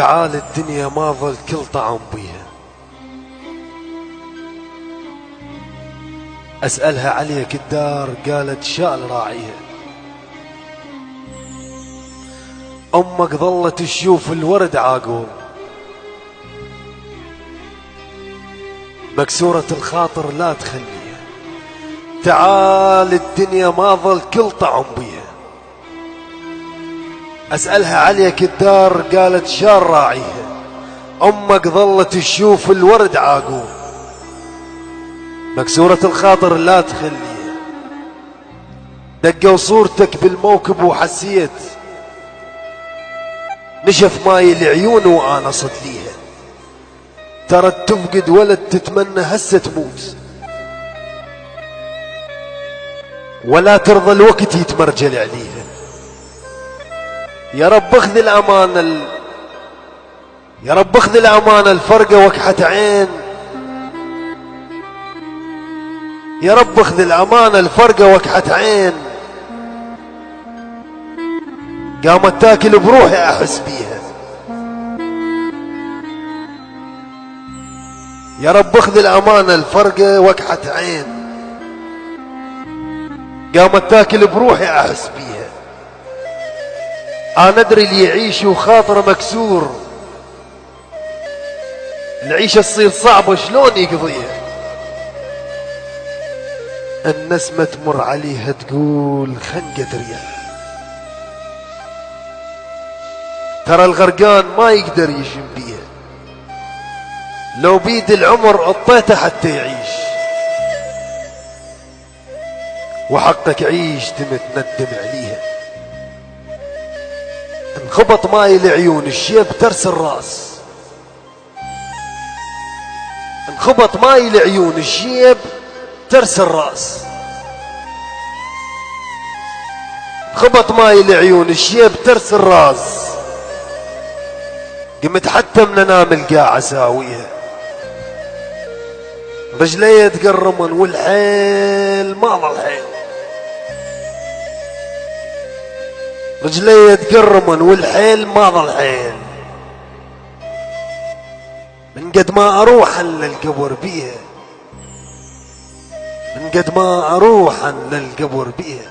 تعال الدنيا ما ظل كل طعم بيها. أسألها عليك الدار قالت شال راعيها. أمك ظلت تشوف الورد عاقول، مكسورة الخاطر لا تخليها. تعال الدنيا ما ظل كل طعم بيها. أسألها عليك الدار قالت شال راعيها. أمك ظلت تشوف الورد عاقول، مكسورة الخاطر لا تخليها. دقوا صورتك بالموكب وحسيت نشف ماي العيون وأنا صدليها. ترى تفقد ولد تتمنى هسه تموت، ولا ترضى الوقت يتمرجل عليها. يا رب اخذ الأمانة يا رب اخذ الأمانة الفرقة وكحة عين. يا رب اخذ الأمانة الفرقة وكحة عين. قامت تاكل بروحي أحس بيها. يا رب اخذ الأمانة الفرقة وكحة عين. قامت تاكل بروحي أحس بيها. أنا أدري اللي يعيش وخاطره مكسور العيشة تصير صعبة شلون يقضيها. النسمة تمر عليها تقول خنقة رياح. ترى الغرقان ما يقدر يشم بيها، لو بيد العمر اعطيته حتى يعيش. وحقك عيش تندم عليها. انخبط ماي العيون الشيب ترس الراس. انخبط ماي العيون الشيب ترس الراس. انخبط ماي العيون الشيب ترس الراس. قمت حتى من انام القاع اساويها. رجلي تقرمن والحيل ما ظل حيل. رجلي تقرمن والحيل ما ظل حيل. من قد ما اروح للقبر بيها. من قد ما اروح للقبر بيها.